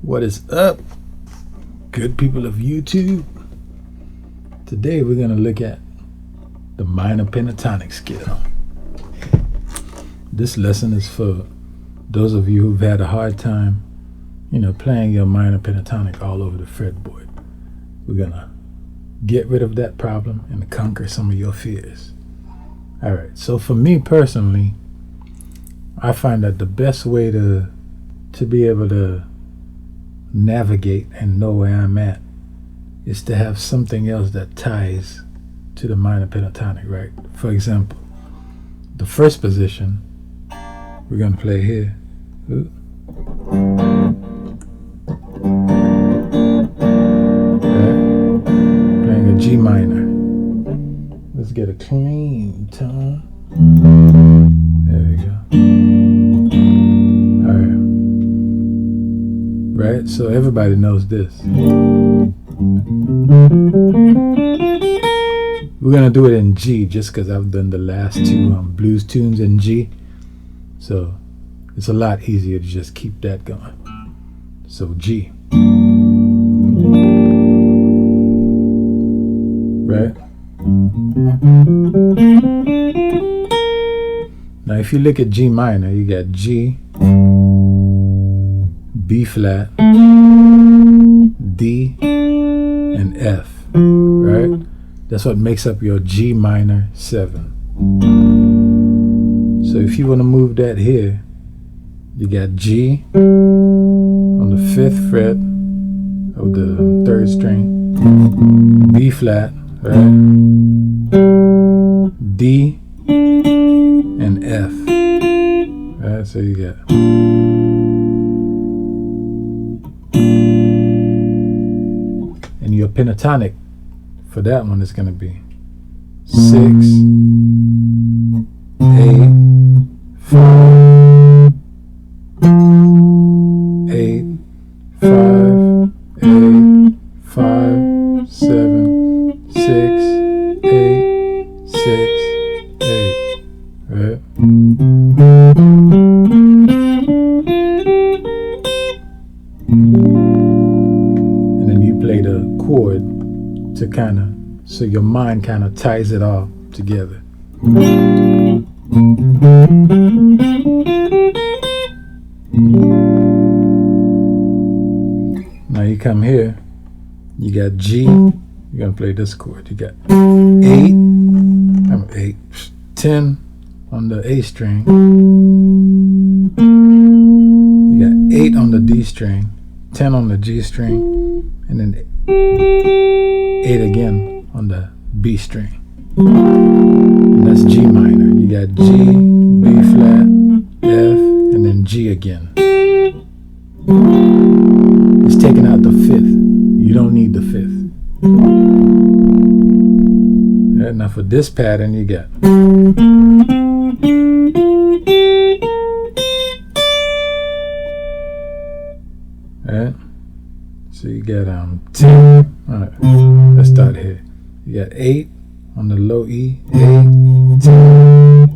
What is up, good people of YouTube? Today we're going to look at the minor pentatonic scale. This lesson is for those of you who've had a hard time, playing your minor pentatonic all over the fretboard. We're going to get rid of that problem and conquer some of your fears. All right, so for me personally, I find that the best way to be able to navigate and know where I'm at is to have something else that ties to the minor pentatonic, right? For example, the first position we're going to play here. Ooh. Right. Playing a G minor. Let's get a clean tone. There we go. All right. Right, so everybody knows this. We're gonna do it in G just because I've done the last two blues tunes in G, so it's a lot easier to just keep that going. So G, right? Now if you look at G minor, you got G, B flat, D, and F, right? That's what makes up your G minor 7. So if you want to move that here, you got G on the 5th fret of the 3rd string, B flat, right? D, and F, right? So you got and your pentatonic for that one is going to be 6, 8, 5, 8, 5, 8, 5, 7, 6, 8, 6, 8, right? And then you play the chord to so your mind ties it all together. Now you come here, you got G, you're gonna play this chord. You got 10 on the A string, you got 8 on the D string, 10 on the G string, and then 8 again on the B string. And that's G minor. You got G, B flat, F, and then G again. It's taking out the 5th. You don't need the 5th. Right, now for this pattern, you got right? So you got 10. All right, let's start here. You got 8 on the low E, 8, 10,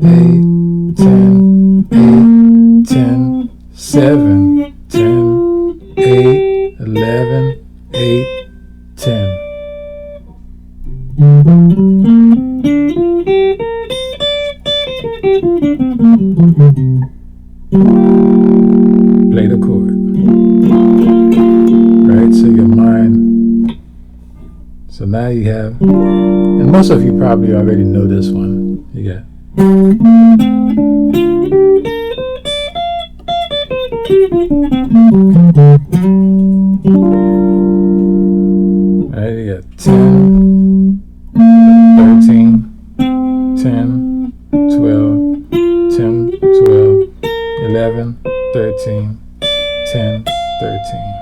8, 10, 8, 10, 7, 10, 8, 11, 8, 10. Play the chord. Right, so your mind. So now you have, and most of you probably already know this one. You got right, you got 10, 13, 10, 12, 10, 12, 11, 13, 10, 13.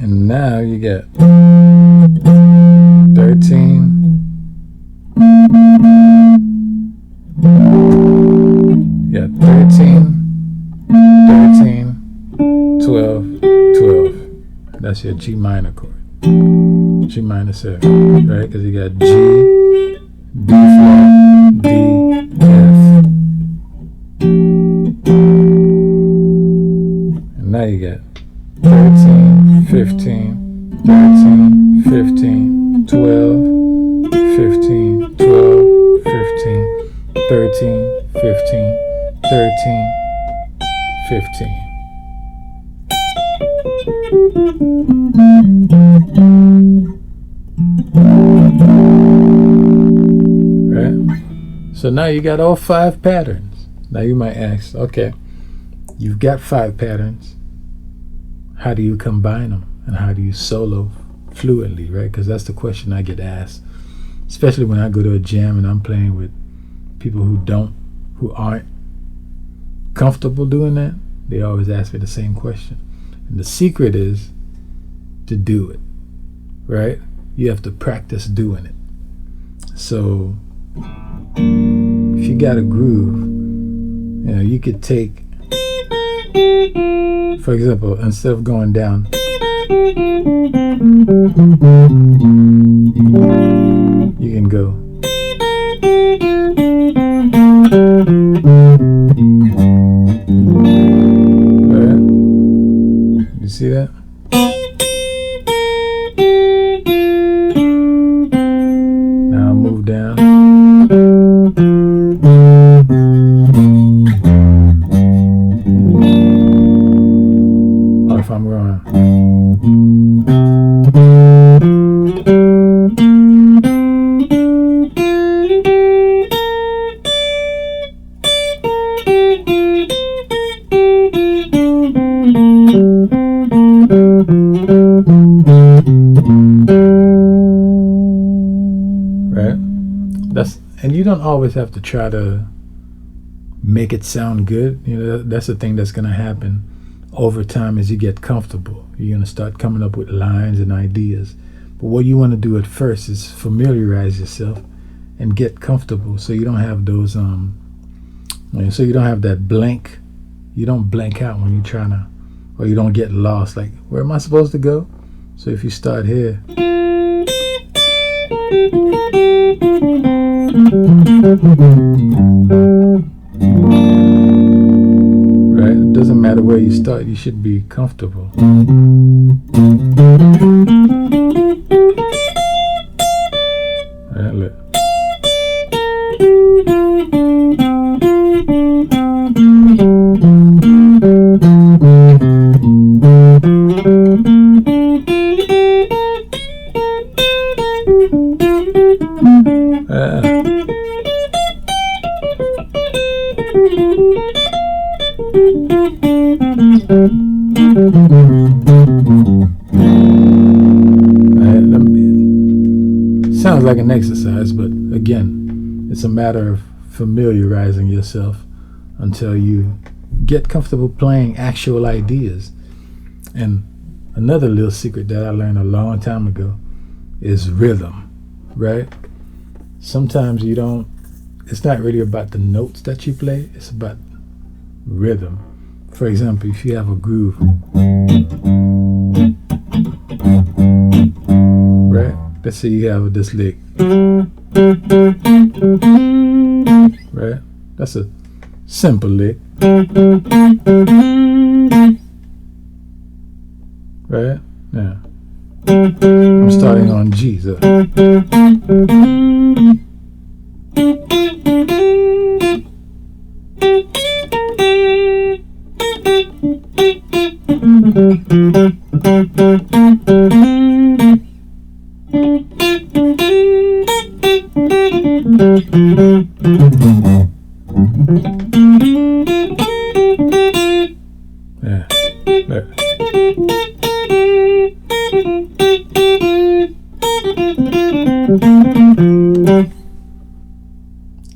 And now you got 13, you got 13, 13, 12, 12. That's your G minor chord. G minor 7, right? Because you got G, B flat, 15, 13, 15, 12, 15, 12, 15, 13, 15, 13, 15. Right? So now you got all 5 patterns. Now you might ask, okay, you've got 5 patterns. How do you combine them? And how do you solo fluently, right? Because that's the question I get asked, especially when I go to a jam and I'm playing with people who aren't comfortable doing that. They always ask me the same question. And the secret is to do it, right? You have to practice doing it. So if you got a groove, you could take, for example, instead of going down, you can go. Right? You see that? Now move down. Or if I'm going. And you don't always have to try to make it sound good. That's the thing that's going to happen over time as you get comfortable. You're going to start coming up with lines and ideas. But what you want to do at first is familiarize yourself and get comfortable, so you don't have those so you don't have that blank. You don't blank out when you're trying to, or you don't get lost, like, where am I supposed to go? So if you start here, right? It doesn't matter where you start, you should be comfortable. Right, look. Sounds like an exercise, but again, it's a matter of familiarizing yourself until you get comfortable playing actual ideas. And another little secret that I learned a long time ago is rhythm, right? Sometimes it's not really about the notes that you play, it's about rhythm. For example, if you have a groove, right? Let's say you have this lick, right? That's a simple lick, right? Yeah. I'm starting on G, so. Yeah. Look.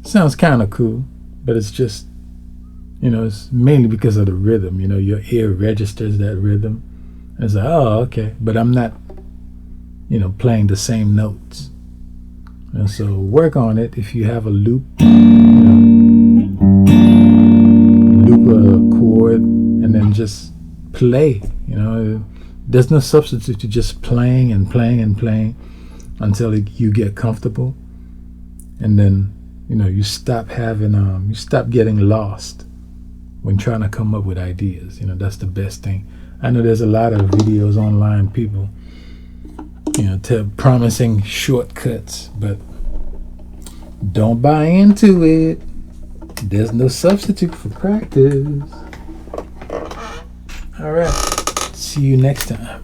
Sounds kind of cool, but it's just, it's mainly because of the rhythm. Your ear registers that rhythm. And it's like, oh, okay. But I'm not, playing the same notes. And so work on it. If you have a loop, loop a chord and then just play. There's no substitute to just playing and playing and playing until you get comfortable. And then, you stop getting lost when trying to come up with ideas. You know, that's the best thing. I know there's a lot of videos online, people, you know, promising shortcuts, but don't buy into it. There's no substitute for practice. All right. See you next time.